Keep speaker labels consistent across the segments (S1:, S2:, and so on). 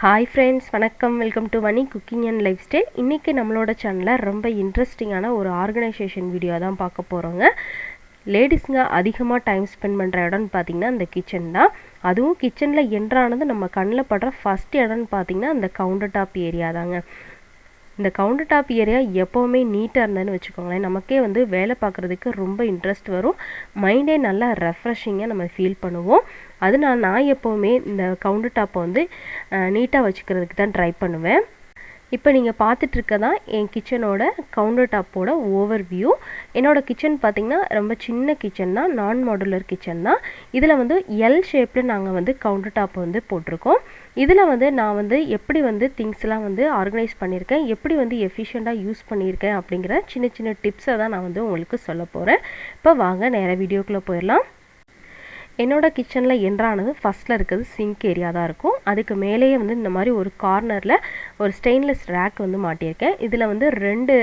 S1: Hi friends, வணக்கம். Welcome to Vanni cooking and life style. இன்றைக்கி நம்மளோட சேனலில் ரொம்ப இன்ட்ரெஸ்டிங்கான ஒரு ஆர்கனைசேஷன் வீடியோ தான் பார்க்க போகிறோங்க. லேடிஸுங்க அதிகமாக டைம் ஸ்பெண்ட் பண்ணுற இடம்னு பார்த்திங்கன்னா இந்த கிச்சன் தான். அதுவும் கிச்சனில் என்ட்ரானது நம்ம கண்ணில் படுற ஃபஸ்ட் இடம்னு பார்த்திங்கன்னா இந்த கவுண்டர் டாப் ஏரியா தாங்க. இந்த கவுண்டர் டாப் ஏரியா எப்போவுமே நீட்டாக இருந்ததுன்னு வச்சுக்கோங்களேன், நமக்கே வந்து வேலை பார்க்குறதுக்கு ரொம்ப இன்ட்ரெஸ்ட் வரும். மைண்டே நல்லா ரெஃப்ரெஷிங்காக நம்ம ஃபீல் பண்ணுவோம். அதனால நான் எப்போவுமே இந்த கவுண்டர் டாப்பை வந்து நீட்டாக வச்சுக்கிறதுக்கு தான் ட்ரை பண்ணுவேன். இப்போ நீங்கள் பார்த்துட்ருக்கதான் என் கிச்சனோட கவுண்டர் டாப்போட ஓவர் வியூ. என்னோடய கிச்சன் பார்த்திங்கன்னா ரொம்ப சின்ன கிச்சன் தான், நான் மாடுலர் கிச்சன் தான். இதில் வந்து எல் ஷேப்பில் நாங்கள் வந்து கவுண்டர் டாப் வந்து போட்டிருக்கோம். இதில் வந்து நான் வந்து எப்படி வந்து திங்ஸ்லாம் வந்து ஆர்கனைஸ் பண்ணியிருக்கேன், எப்படி வந்து எஃபிஷியண்ட்டாக யூஸ் பண்ணியிருக்கேன் அப்படிங்கிற சின்ன சின்ன டிப்ஸை தான் நான் வந்து உங்களுக்கு சொல்ல போகிறேன். இப்போ வாங்க நேராக வீடியோக்குள்ளே போயிடலாம். என்னோடய கிச்சனில் என்ட்ரானது ஃபஸ்ட்டில் இருக்கிறது சிங்க் ஏரியா தான் இருக்கும். அதுக்கு மேலேயே வந்து இந்த மாதிரி ஒரு கார்னரில் ஒரு ஸ்டெயின்லெஸ் ரேக் வந்து மாட்டியிருக்கேன். இதில் வந்து 2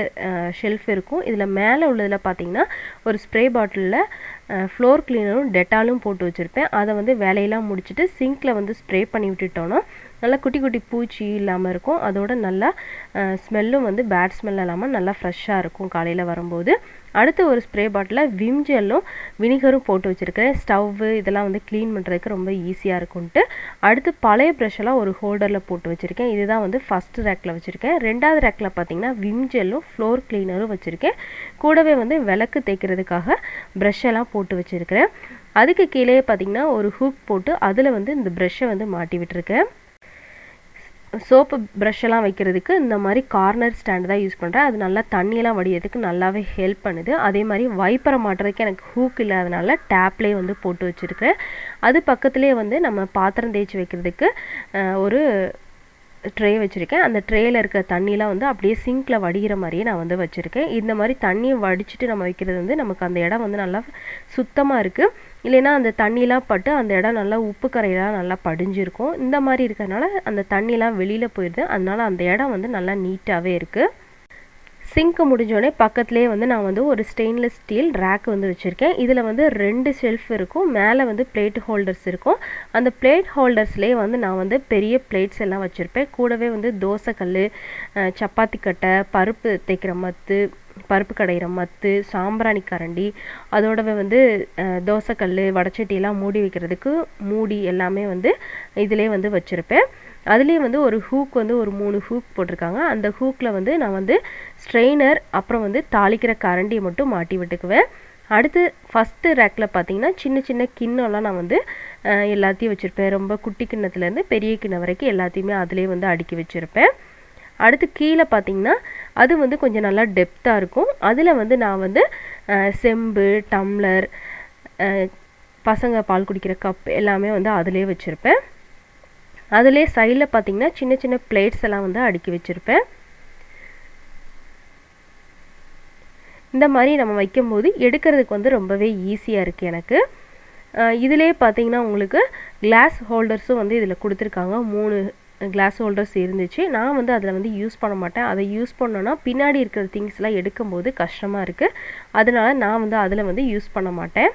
S1: ஷெல்ஃப் இருக்கும். இதில் மேலே உள்ளதில் பார்த்திங்கன்னா ஒரு ஸ்ப்ரே பாட்டிலில் ஃப்ளோர் கிளீனரும் டெட்டாலும் போட்டு வச்சுருப்பேன். அதை வந்து வேலையெல்லாம் முடிச்சுட்டு சிங்க்கில் வந்து ஸ்ப்ரே பண்ணி விட்டுட்டோன்னா நல்லா குட்டி குட்டி பூச்சி இல்லாமல் இருக்கும். அதோட நல்லா ஸ்மெல்லும் வந்து பேட் ஸ்மெல் இல்லாமல் நல்லா ஃப்ரெஷ்ஷாக இருக்கும் காலையில் வரும்போது. அடுத்து ஒரு ஸ்ப்ரே பாட்டிலில் விம் ஜெல்லும் வினிகரும் போட்டு வச்சுருக்கிறேன். ஸ்டவ்வு இதெல்லாம் வந்து க்ளீன் பண்ணுறதுக்கு ரொம்ப ஈஸியாக இருக்கும்ன்ட்டு. அடுத்து பழைய ப்ரஷ்ஷெல்லாம் ஒரு ஹோல்டரில் போட்டு வச்சுருக்கேன். இதுதான் வந்து ஃபஸ்ட்டு ரேக்கில் வச்சுருக்கேன். 2வது ரேக்கில் பார்த்திங்கன்னா விம் ஜெல்லும் ஃப்ளோர் கிளீனரும் வச்சுருக்கேன். கூடவே வந்து விளக்கு தேய்க்கிறதுக்காக ப்ரஷ்ஷெல்லாம் போட்டு வச்சுருக்கிறேன். அதுக்கு கீழே பார்த்திங்கன்னா ஒரு ஹூக் போட்டு அதில் வந்து இந்த ப்ரஷ்ஷை வந்து மாட்டி விட்டுருக்கேன். சோப்பு ப்ரஷ்ஷெல்லாம் வைக்கிறதுக்கு இந்த மாதிரி கார்னர் ஸ்டாண்டு தான் யூஸ் பண்ணுறேன். அது நல்லா தண்ணியெல்லாம் வடிகிறதுக்கு நல்லாவே ஹெல்ப் பண்ணுது. அதே மாதிரி வைப்பரை மாட்டுறதுக்கு எனக்கு ஹூக் இல்லாதனால டேப்லேயே வந்து போட்டு வச்சுருக்கிறேன். அது பக்கத்துலேயே வந்து நம்ம பாத்திரம் தேய்ச்சி வைக்கிறதுக்கு ஒரு ட்ரே வச்சுருக்கேன். அந்த ட்ரேயில் இருக்க தண்ணியெலாம் வந்து அப்படியே சிங்கில் வடிகிற மாதிரியே நான் வந்து வச்சுருக்கேன். இந்த மாதிரி தண்ணியை வடிச்சிட்டு நம்ம வைக்கிறது வந்து நமக்கு அந்த இடம் வந்து நல்லா சுத்தமாக இருக்குது. இல்லைன்னா அந்த தண்ணியெலாம் பட்டு அந்த இடம் நல்லா உப்பு கரையெல்லாம் நல்லா படிஞ்சிருக்கும். இந்த மாதிரி இருக்கிறதுனால அந்த தண்ணியெலாம் வெளியில் போயிடுது. அதனால அந்த இடம் வந்து நல்லா நீட்டாகவே இருக்குது. சிங்க்கு முடிஞ்சோடனே பக்கத்துலேயே வந்து நான் வந்து ஒரு ஸ்டெயின்லெஸ் ஸ்டீல் ரேக் வந்து வச்சுருக்கேன். இதில் வந்து 2 ஷெல்ஃப் இருக்கும். மேலே வந்து பிளேட் ஹோல்டர்ஸ் இருக்கும். அந்த பிளேட் ஹோல்டர்ஸ்லேயே வந்து நான் வந்து பெரிய பிளேட்ஸ் எல்லாம் வச்சுருப்பேன். கூடவே வந்து தோசைக்கல், சப்பாத்தி கட்டை, பருப்பு தேய்க்கிற மத்து, பருப்பு கடையிற மத்து, சாம்பிராணி கரண்டி, அதோடவே வந்து தோசைக்கல், வடச்சட்டியெல்லாம் மூடி வைக்கிறதுக்கு மூடி எல்லாமே வந்து இதிலே வந்து வச்சுருப்பேன். அதுலேயே வந்து ஒரு ஹூக் வந்து ஒரு 3 ஹூக் போட்டிருக்காங்க. அந்த ஹூக்கில் வந்து நான் வந்து ஸ்ட்ரெயினர் அப்புறம் வந்து தாளிக்கிற கரண்டியை மட்டும் மாட்டி விட்டுக்குவேன். அடுத்து ஃபஸ்ட்டு ரேக்கில் பார்த்திங்கன்னா சின்ன சின்ன கிண்ணம்லாம் நான் வந்து எல்லாத்தையும் வச்சுருப்பேன். ரொம்ப குட்டி கிண்ணத்துலேருந்து பெரிய கிண்ணம் வரைக்கும் எல்லாத்தையுமே அதிலே வந்து அடுக்கி வச்சுருப்பேன். அடுத்து கீழே பார்த்திங்கன்னா அது வந்து கொஞ்சம் நல்லா டெப்த்தாக இருக்கும். அதில் வந்து நான் வந்து செம்பு, டம்ளர், பசங்க பால் குடிக்கிற கப் எல்லாமே வந்து அதிலே வச்சுருப்பேன். அதிலே சைடில் பார்த்திங்கன்னா சின்ன சின்ன பிளேட்ஸ் எல்லாம் வந்து அடுக்கி வச்சுருப்பேன். இந்த மாதிரி நம்ம வைக்கும்போது எடுக்கிறதுக்கு வந்து ரொம்பவே ஈஸியாக இருக்குது எனக்கு. இதிலே பார்த்திங்கன்னா உங்களுக்கு கிளாஸ் ஹோல்டர்ஸும் வந்து இதில் கொடுத்துருக்காங்க. 3 கிளாஸ் ஹோல்டர்ஸ் இருந்துச்சு. நான் வந்து அதில் வந்து யூஸ் பண்ண மாட்டேன். அதை யூஸ் பண்ணோன்னா பின்னாடி இருக்கிற திங்ஸ்லாம் எடுக்கும்போது கஷ்டமாக இருக்குது. அதனால நான் வந்து அதில் வந்து யூஸ் பண்ண மாட்டேன்.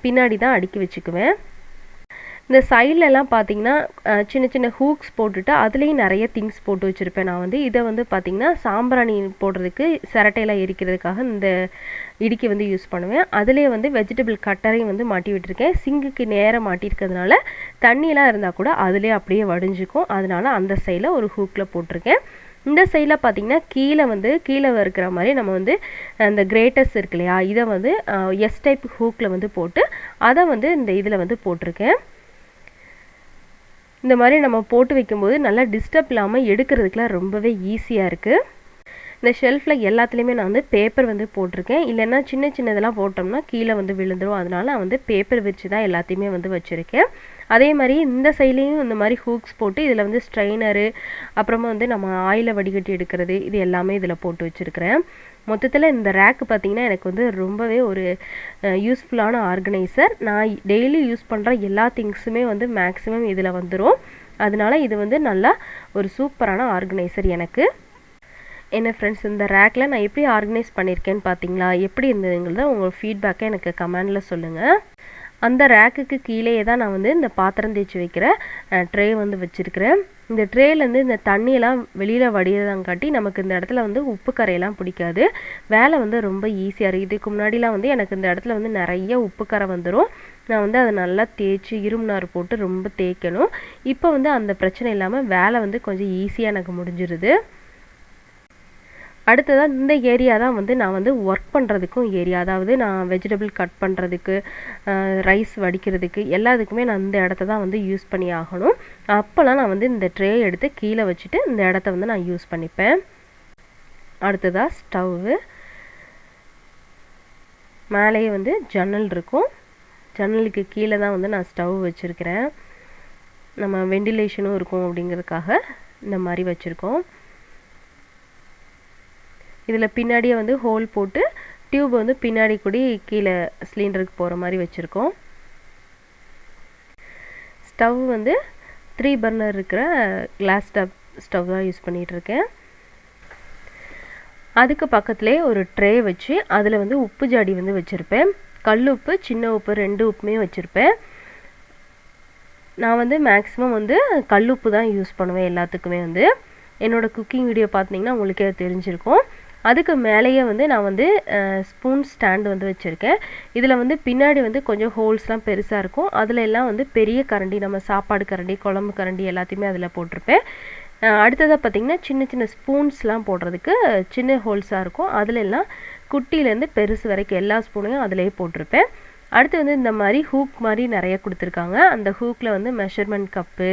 S1: பின்னாடி தான் அடுக்கி வச்சுக்குவேன். இந்த சைட்லலாம் பார்த்திங்கன்னா சின்ன சின்ன ஹூக்ஸ் போட்டுட்டு அதுலேயும் நிறைய திங்ஸ் போட்டு வச்சுருப்பேன். நான் வந்து இதை வந்து பார்த்திங்கன்னா சாம்பிராணி போடுறதுக்கு சிரட்டையெல்லாம் எரிக்கிறதுக்காக இந்த இடிக்கி வந்து யூஸ் பண்ணுவேன். அதுலேயே வந்து வெஜிடபிள் கட்டரையும் வந்து மாட்டி விட்டுருக்கேன். சிங்குக்கு நேராக மாட்டியிருக்கிறதுனால தண்ணியெலாம் இருந்தால் கூட அதிலே அப்படியே வடிஞ்சிக்கும். அதனால அந்த சைடில் ஒரு ஹூக்கில் போட்டிருக்கேன். இந்த சைடில் பார்த்திங்கன்னா கீழே இருக்கிற மாதிரி நம்ம வந்து அந்த கிரேட்டர்ஸ் இருக்கு இல்லையா, இதை வந்து எஸ் டைப் ஹூக்கில் வந்து போட்டு அதை வந்து இந்த இதில் வந்து போட்டிருக்கேன். இந்த மாதிரி நம்ம போட்டு வைக்கும்போது நல்லா டிஸ்டர்ப் இல்லாமல் எடுக்கிறதுக்குலாம் ரொம்பவே ஈஸியாக இருக்குது. இந்த ஷெல்ஃபில் எல்லாத்துலேயுமே நான் வந்து பேப்பர் வந்து போட்டிருக்கேன். இல்லைன்னா சின்ன சின்னதெல்லாம் போட்டோம்னா கீழே வந்து விழுந்துடும். அதனால நான் வந்து பேப்பர் விரித்து தான் எல்லாத்தையுமே வந்து வச்சுருக்கேன். அதே மாதிரி இந்த சைட்லேயும் இந்த மாதிரி ஹூக்ஸ் போட்டு இதில் வந்து ஸ்ட்ரெயினரு, அப்புறமா வந்து நம்ம ஆயிலை வடிகட்டி எடுக்கிறது, இது எல்லாமே இதில் போட்டு வச்சுருக்கிறேன். மொத்தத்தில் இந்த ரேக்கு பார்த்திங்கன்னா எனக்கு வந்து ரொம்பவே ஒரு யூஸ்ஃபுல்லான ஆர்கனைசர். நான் டெய்லி யூஸ் பண்ணுற எல்லா திங்ஸுமே வந்து மேக்ஸிமம் இதில் வந்துடும். அதனால இது வந்து நல்லா ஒரு சூப்பரான ஆர்கனைசர் எனக்கு. என்ன ஃப்ரெண்ட்ஸ், இந்த ரேக்கில் நான் எப்படி ஆர்கனைஸ் பண்ணியிருக்கேன்னு பார்த்தீங்களா? எப்படி இருந்ததுங்கிறத உங்கள் ஃபீட்பேக்கை எனக்கு கமெண்டில் சொல்லுங்கள். அந்த ரேக்குக்கு கீழேயே தான் நான் வந்து இந்த பாத்திரம் தேய்ச்சி வைக்கிற ட்ரே வந்து வச்சுருக்கிறேன். இந்த ட்ரேலேருந்து இந்த தண்ணியெல்லாம் வெளியில் வடியதாங்காட்டி நமக்கு இந்த இடத்துல வந்து உப்பு கரையெல்லாம் பிடிக்காது. வேலை வந்து ரொம்ப ஈஸியாக இருக்குது. இதுக்கு முன்னாடிலாம் வந்து எனக்கு இந்த இடத்துல வந்து நிறைய உப்பு கரை வந்துடும். நான் வந்து அதை நல்லா தேய்ச்சி இரும்பு நார் போட்டு ரொம்ப தேய்க்கணும். இப்போ வந்து அந்த பிரச்சனை இல்லாமல் வேலை வந்து கொஞ்சம் ஈஸியாக எனக்கு முடிஞ்சிருது. அடுத்ததாக இந்த ஏரியா தான் வந்து நான் வந்து ஒர்க் பண்ணுறதுக்கும் ஏரியா, அதாவது நான் வெஜிடபிள் கட் பண்ணுறதுக்கு, ரைஸ் வடிக்கிறதுக்கு எல்லாத்துக்குமே நான் இந்த இடத்த தான் வந்து யூஸ் பண்ணி ஆகணும். அப்போலாம் நான் வந்து இந்த ட்ரே எடுத்து கீழே வச்சுட்டு இந்த இடத்த வந்து நான் யூஸ் பண்ணிப்பேன். அடுத்ததாக ஸ்டவ்வு, மேலேயே வந்து ஜன்னல் இருக்கும். ஜன்னலுக்கு கீழே தான் வந்து நான் ஸ்டவ் வச்சுருக்கிறேன். நம்ம வெண்டிலேஷனும் இருக்கும் அப்படிங்கிறதுக்காக இந்த மாதிரி வச்சுருக்கோம். இதில் பின்னாடியே வந்து ஹோல் போட்டு டியூப் வந்து பின்னாடி கூடி கீழே சிலிண்டருக்கு போகிற மாதிரி வச்சுருக்கோம். ஸ்டவ் வந்து 3 பர்னர் இருக்கிற கிளாஸ் ஸ்டவ் தான் யூஸ் பண்ணிகிட்ருக்கேன். அதுக்கு பக்கத்துலேயே ஒரு ட்ரே வச்சு அதில் வந்து உப்பு ஜாடி வந்து வச்சுருப்பேன். கல் உப்பு, சின்ன உப்பு 2 உப்புமே வச்சுருப்பேன். நான் வந்து மேக்ஸிமம் வந்து கல் உப்பு தான் யூஸ் பண்ணுவேன் எல்லாத்துக்குமே. வந்து என்னோடய குக்கிங் வீடியோ பார்த்தீங்கன்னா உங்களுக்கே தெரிஞ்சிருக்கும். அதுக்கு மேலேயே வந்து நான் வந்து ஸ்பூன் ஸ்டாண்டு வந்து வச்சுருக்கேன். இதில் வந்து பின்னாடி வந்து கொஞ்சம் ஹோல்ஸ்லாம் பெருசாக இருக்கும். அதில் எல்லாம் வந்து பெரிய கரண்டி, நம்ம சாப்பாடு கரண்டி, குழம்பு கரண்டி எல்லாத்தையுமே அதில் போட்டிருப்பேன். அடுத்ததாக பார்த்திங்கன்னா சின்ன சின்ன ஸ்பூன்ஸ்லாம் போடுறதுக்கு சின்ன ஹோல்ஸாக இருக்கும். அதில் எல்லாம் குட்டியிலேருந்து பெருசு வரைக்கும் எல்லா ஸ்பூனையும் அதிலே போட்டிருப்பேன். அடுத்து வந்து இந்த மாதிரி ஹூக் மாதிரி நிறைய கொடுத்துருக்காங்க. அந்த ஹூக்கில் வந்து மெஷர்மெண்ட் கப்பு,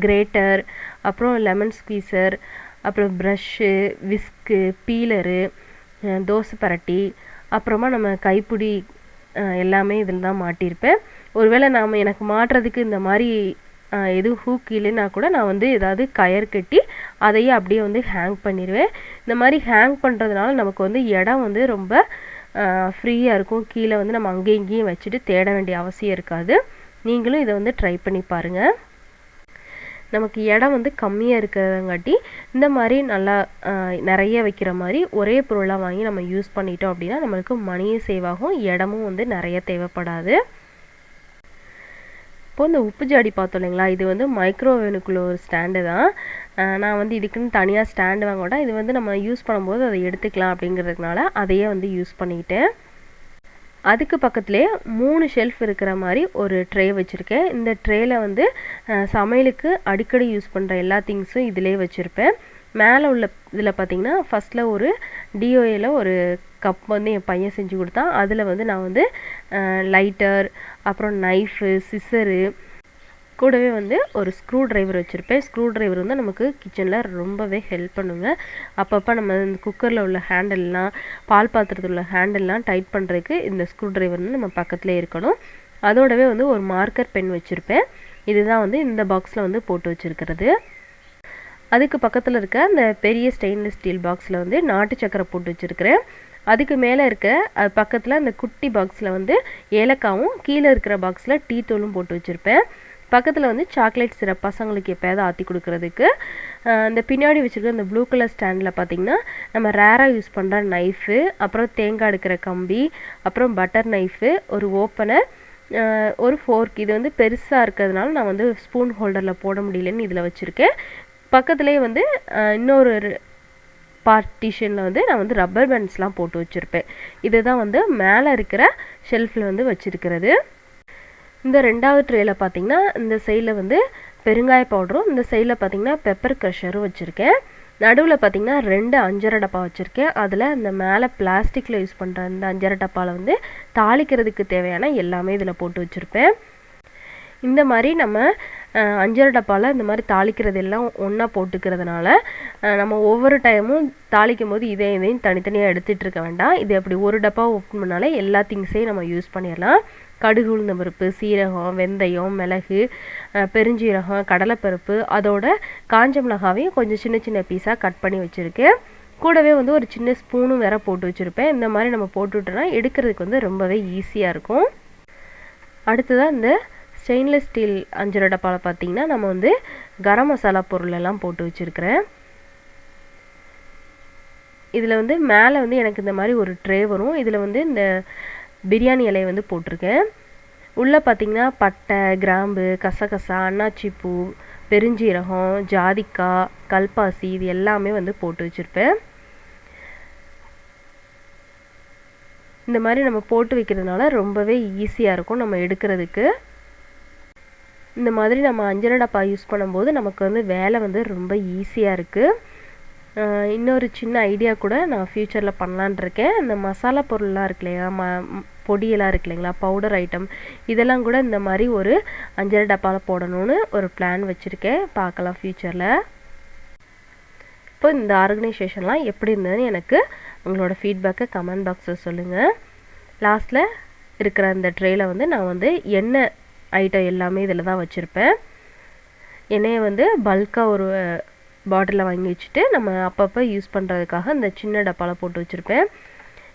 S1: கிரேட்டர், அப்புறம் லெமன் ஸ்குவீசர், அப்புறம் ப்ரஷ்ஷு, விஸ்கு, பீலரு, தோசை பரட்டி, அப்புறமா நம்ம கைப்பிடி எல்லாமே இதில் தான் மாட்டியிருப்பேன். ஒருவேளை எனக்கு மாட்டுறதுக்கு இந்த மாதிரி எதுவும் ஹூக் இல்லைன்னா கூட நான் வந்து ஏதாவது கயர் கட்டி அதையே அப்படியே வந்து ஹேங் பண்ணிடுவேன். இந்த மாதிரி ஹேங் பண்ணுறதுனால நமக்கு வந்து இடம் வந்து ரொம்ப ஃப்ரீயாக இருக்கும். கீழே வந்து நம்ம அங்கேயும் இங்கேயும் வச்சுட்டு தேட வேண்டிய அவசியம் இருக்காது. நீங்களும் இதை வந்து ட்ரை பண்ணி பாருங்கள். நமக்கு இடம் வந்து கம்மியாக இருக்கிறதங்காட்டி இந்த மாதிரி நல்லா நிறைய வைக்கிற மாதிரி ஒரே பொருளாக வாங்கி நம்ம யூஸ் பண்ணிட்டோம் அப்படின்னா நம்மளுக்கு மணியும் சேவ் ஆகும், இடமும் வந்து நிறைய தேவைப்படாது. இப்போது இந்த உப்பு ஜாடி பார்த்தோம் இல்லைங்களா, இது வந்து மைக்ரோவேவனுக்குள்ள ஒரு ஸ்டாண்டு தான். நான் வந்து இதுக்குன்னு தனியாக ஸ்டாண்டு வாங்க மாட்டேன். இது வந்து நம்ம யூஸ் பண்ணும்போது அதை எடுத்துக்கலாம் அப்படிங்கிறதுனால அதையே வந்து யூஸ் பண்ணிக்கிட்டேன். அதுக்கு பக்கத்துலேயே 3 ஷெல்ஃப் இருக்கிற மாதிரி ஒரு ட்ரே வச்சுருக்கேன். இந்த ட்ரேயில் வந்து சமையலுக்கு அடிக்கடி யூஸ் பண்ணுற எல்லா திங்ஸும் இதிலே வச்சுருப்பேன். மேலே உள்ள இதில் பார்த்திங்கன்னா ஃபஸ்ட்டில் ஒரு டிஓஏல ஒரு கப் வந்து என் பையன் செஞ்சு கொடுத்தான். அதில் வந்து நான் வந்து லைட்டர், அப்புறம் நைஃபு, சிசரு, கூடவே வந்து ஒரு ஸ்க்ரூ ட்ரைவர் வச்சுருப்பேன். ஸ்க்ரூ ட்ரைவர் வந்து நமக்கு கிச்சனில் ரொம்பவே ஹெல்ப் பண்ணுங்க. அப்பப்போ நம்ம இந்த குக்கரில் உள்ள ஹேண்டில்லாம், பால் பாத்திரத்தில் உள்ள ஹேண்டில்லாம் டைட் பண்ணுறதுக்கு இந்த ஸ்க்ரூ ட்ரைவர் வந்து நம்ம பக்கத்துலேயே இருக்கணும். அதோடவே வந்து ஒரு மார்க்கர் பென் வச்சுருப்பேன். இதுதான் வந்து இந்த பாக்ஸில் வந்து போட்டு வச்சுருக்கிறது. அதுக்கு பக்கத்தில் இருக்க அந்த பெரிய ஸ்டெயின்லெஸ் ஸ்டீல் பாக்ஸில் வந்து நாட்டு சக்கரை போட்டு வச்சுருக்கிறேன். அதுக்கு மேலே இருக்க அது பக்கத்தில் அந்த குட்டி பாக்ஸில் வந்து ஏலக்காவும், கீழே இருக்கிற பாக்ஸில் டீ தூளும் போட்டு வச்சுருப்பேன். பக்கத்தில் வந்து சாக்லேட் சிரப் பசங்களுக்கு எப்போயாவது ஆற்றி கொடுக்குறதுக்கு. இந்த பின்னாடி வச்சுருக்க இந்த ப்ளூ கலர் ஸ்டாண்டில் பார்த்திங்கன்னா நம்ம ரேராக யூஸ் பண்ணுற நைஃபு, அப்புறம் தேங்காய் எடுக்கிற கம்பி, அப்புறம் பட்டர் நைஃபு, ஒரு ஓப்பனர், ஒரு ஃபோர்க். இது வந்து பெருசாக இருக்கிறதுனால நான் வந்து ஸ்பூன் ஹோல்டரில் போட முடியலன்னு இதில் வச்சுருக்கேன். பக்கத்துலேயே வந்து இன்னொரு பார்ட்டிஷனில் வந்து நான் வந்து ரப்பர் பேண்ட்ஸ்லாம் போட்டு வச்சுருப்பேன். இதுதான் வந்து மேலே இருக்கிற ஷெல்ஃபில் வந்து வச்சுருக்கிறது. இந்த 2வது ட்ரேயில் பார்த்திங்கன்னா இந்த சைடில் வந்து பெருங்காய பவுடரும், இந்த சைடில் பார்த்திங்கன்னா பெப்பர் க்ரஷரும் வச்சுருக்கேன். நடுவில் பார்த்திங்கன்னா 2 அஞ்சரை டப்பா வச்சுருக்கேன். அதில் இந்த மேலே பிளாஸ்டிக்கில் யூஸ் பண்ணுற இந்த அஞ்சரை டப்பாவில் வந்து தாளிக்கிறதுக்கு தேவையான எல்லாமே இதில் போட்டு வச்சுருப்பேன். இந்த மாதிரி நம்ம அஞ்சரை டப்பாவில் இந்த மாதிரி தாளிக்கிறது எல்லாம் ஒன்றா போட்டுக்கிறதுனால நம்ம ஒவ்வொரு டைமும் தாளிக்கும் போது இதையும் தனித்தனியாக எடுத்துகிட்டு இருக்க வேண்டாம். இது அப்படி ஒரு டப்பா ஓப்பன் பண்ணாலே எல்லா திங்ஸையும் நம்ம யூஸ் பண்ணிடலாம். கடுகு, உளுந்த பருப்பு, சீரகம், வெந்தயம், மிளகு, பெருஞ்சீரகம், கடலைப்பருப்பு, அதோட காஞ்ச மிளகாவையும் கொஞ்சம் சின்ன சின்ன பீஸாக கட் பண்ணி வச்சுருக்கேன். கூடவே வந்து ஒரு சின்ன ஸ்பூனும் வேற போட்டு வச்சுருப்பேன். இந்த மாதிரி நம்ம போட்டுவிட்டோம்னா எடுக்கிறதுக்கு வந்து ரொம்பவே ஈஸியாக இருக்கும். அடுத்ததாக இந்த ஸ்டெயின்லெஸ் ஸ்டீல் அஞ்சரை டப்பாவில் பார்த்திங்கன்னா நம்ம வந்து கரம் மசாலா பொருளெல்லாம் போட்டு வச்சுருக்கிறேன். இதில் வந்து மேலே வந்து எனக்கு இந்த மாதிரி ஒரு ட்ரே வரும். இதில் வந்து இந்த பிரியாணி இலையை வந்து போட்டிருக்கேன். உள்ளே பார்த்திங்கன்னா பட்டை, கிராம்பு, கசகசா, அன்னாச்சி பூ, பெருஞ்சீரகம், ஜாதிக்காய், கல்பாசி இது எல்லாமே வந்து போட்டு வச்சுருப்பேன். இந்த மாதிரி நம்ம போட்டு வைக்கிறதுனால ரொம்பவே ஈஸியாக இருக்கும் நம்ம எடுக்கிறதுக்கு. இந்த மாதிரி நம்ம அஞ்சரை டப்பா யூஸ் பண்ணும்போது நமக்கு வந்து வேலை வந்து ரொம்ப ஈஸியாக இருக்குது. இன்னொரு சின்ன ஐடியா கூட நான் ஃப்யூச்சரில் பண்ணலான் இருக்கேன். இந்த மசாலா பொருள்லாம் இருக்கு இல்லையா, பொடியெல்லாம் இருக்கு இல்லைங்களா, பவுடர் ஐட்டம், இதெல்லாம் கூட இந்த மாதிரி ஒரு அஞ்சரை டப்பாவில் போடணும்னு ஒரு பிளான் வச்சுருக்கேன். பார்க்கலாம் ஃப்யூச்சரில். இப்போ இந்த ஆர்கனைசேஷன்லாம் எப்படி இருந்ததுன்னு எனக்கு உங்களோட ஃபீட்பேக்கை கமெண்ட் பாக்ஸில் சொல்லுங்கள். லாஸ்ட்டில் இருக்கிற அந்த ட்ரேயில் வந்து நான் வந்து எண்ணெய் ஐட்டம் எல்லாமே இதில் தான் வச்சுருப்பேன். எண்ணெயை வந்து பல்காக ஒரு பாட்டிலில் வாங்கி வச்சுட்டு நம்ம அப்பப்போ யூஸ் பண்ணுறதுக்காக இந்த சின்ன டப்பாவில் போட்டு வச்சுருப்பேன்.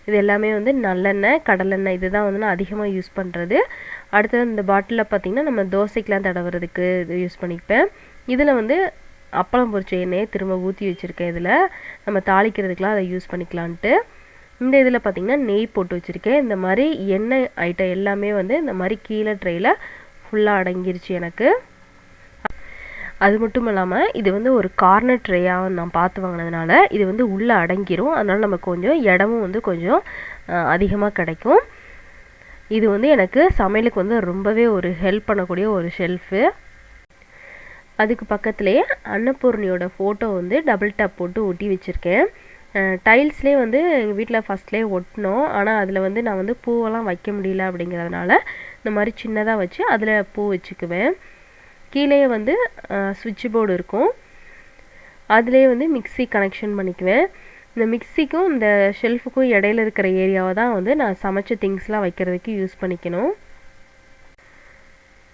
S1: இது எல்லாமே வந்து நல்லெண்ணெய், கடலெண்ணெய் இது தான் வந்து நான் அதிகமாக யூஸ் பண்ணுறது. அடுத்தது இந்த பாட்டிலில் பார்த்திங்கன்னா நம்ம தோசைக்கெலாம் தடவுறதுக்கு இது யூஸ் பண்ணிப்பேன். இதில் வந்து அப்பளம் பொரிச்ச எண்ணெயை திரும்ப ஊற்றி வச்சுருக்கேன். இதில் நம்ம தாளிக்கிறதுக்கெலாம் அதை யூஸ் பண்ணிக்கலான்ட்டு. இந்த இதில் பார்த்திங்கன்னா நெய் போட்டு வச்சுருக்கேன். இந்த மாதிரி எண்ணெய் ஐட்டம் எல்லாமே வந்து இந்த மாதிரி கீழே ட்ரேயில் ஃபுல்லாக அடங்கிருச்சு எனக்கு. அது மட்டும் இல்லாமல் இது வந்து ஒரு கார்னர் ட்ரேயாக நான் பார்த்து வாங்கினதுனால இது வந்து உள்ளே அடங்கிரும். அதனால் நமக்கு கொஞ்சம் இடமும் வந்து கொஞ்சம் அதிகமாக கிடைக்கும். இது வந்து எனக்கு சமையலுக்கு வந்து ரொம்பவே ஒரு ஹெல்ப் பண்ணக்கூடிய ஒரு ஷெல்ஃபு. அதுக்கு பக்கத்துலேயே அன்னபூர்ணியோட ஃபோட்டோ வந்து டபுள் டேப் போட்டு ஒட்டி வச்சுருக்கேன். டைல்ஸ்லேயே வந்து எங்கள் வீட்டில் ஃபஸ்ட்லேயே ஒட்டினோம். ஆனால் அதில் வந்து நான் வந்து பூவெல்லாம் வைக்க முடியல அப்படிங்கிறதுனால இந்த மாதிரி சின்னதாக வச்சு அதில் பூ வச்சுக்குவேன். கீழே வந்து சுவிட்ச் போர்டு இருக்கும். அதுலேயே வந்து மிக்சி கனெக்ஷன் பண்ணிக்குவேன். இந்த மிக்சிக்கும் இந்த ஷெல்ஃபுக்கும் இடையில இருக்கிற ஏரியாவை தான் வந்து நான் சமைச்ச திங்ஸ்லாம் வைக்கிறதுக்கு யூஸ் பண்ணிக்கணும்.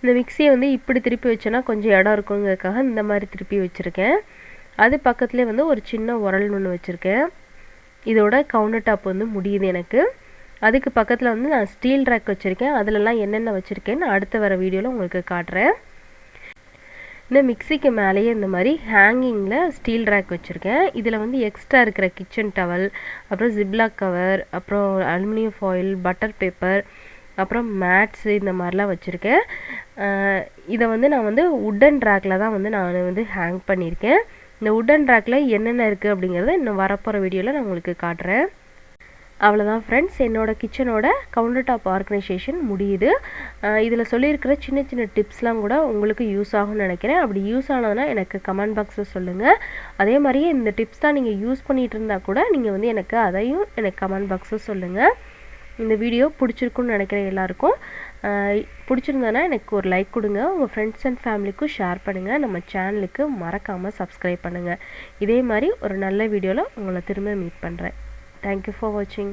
S1: இந்த மிக்சியை வந்து இப்படி திருப்பி வச்சேன்னா கொஞ்சம் இடம் இருக்குங்கிறதுக்காக இந்த மாதிரி திருப்பி வச்சுருக்கேன். அது பக்கத்துலேயே வந்து ஒரு சின்ன உரல் ஒன்று வச்சுருக்கேன். இதோட கவுண்டர் டாப் வந்து முடியுது எனக்கு. அதுக்கு பக்கத்தில் வந்து நான் ஸ்டீல் ரேக் வச்சுருக்கேன். அதிலெல்லாம் என்னென்ன வச்சுருக்கேன்னு அடுத்த வர வீடியோவில் உங்களுக்கு காட்டுறேன். இந்த மிக்சிக்கு மேலேயே இந்த மாதிரி ஹேங்கிங்கில் ஸ்டீல் ரேக் வச்சுருக்கேன். இதில் வந்து எக்ஸ்ட்ரா இருக்கிற கிச்சன் டவல், அப்புறம் ஜிப்லாக் கவர், அப்புறம் அலுமினியம் ஃபாயில், பட்டர் பேப்பர், அப்புறம் மேட்ஸு இந்த மாதிரிலாம் வச்சுருக்கேன். இதை வந்து நான் வந்து உட்டன் ரேக்கில் தான் வந்து நான் வந்து ஹேங் பண்ணியிருக்கேன். இந்த உட்டன் ரேக்கில் என்னென்ன இருக்குது அப்படிங்கிறத இன்னும் வரப்போகிற வீடியோவில் நான் உங்களுக்கு காட்டுறேன். அவ்வளோதான் ஃப்ரெண்ட்ஸ், என்னோட கிச்சனோட கவுண்டர் டாப் ஆர்கனைசேஷன் முடியுது. இதில் சொல்லியிருக்கிற சின்ன சின்ன டிப்ஸ்லாம் கூட உங்களுக்கு யூஸ் ஆகும்னு நினைக்கிறேன். அப்படி யூஸ் ஆனதுன்னா எனக்கு கமெண்ட் பாக்ஸில் சொல்லுங்கள். அதே மாதிரியே இந்த டிப்ஸ் தான் நீங்கள் யூஸ் பண்ணிகிட்டு இருந்தால் கூட நீங்கள் வந்து எனக்கு அதையும் எனக்கு கமெண்ட் பாக்ஸில் சொல்லுங்கள். இந்த வீடியோ பிடிச்சிருக்குன்னு நினைக்கிறேன் எல்லாருக்கும். பிடிச்சிருந்தேன்னா எனக்கு ஒரு லைக் கொடுங்க. உங்கள் ஃப்ரெண்ட்ஸ் அண்ட் ஃபேமிலிக்கும் ஷேர் பண்ணுங்கள். நம்ம சேனலுக்கு மறக்காமல் சப்ஸ்கிரைப் பண்ணுங்கள். இதே மாதிரி ஒரு நல்ல வீடியோவில் உங்களை திரும்ப மீட் பண்ணுறேன். Thank you for watching.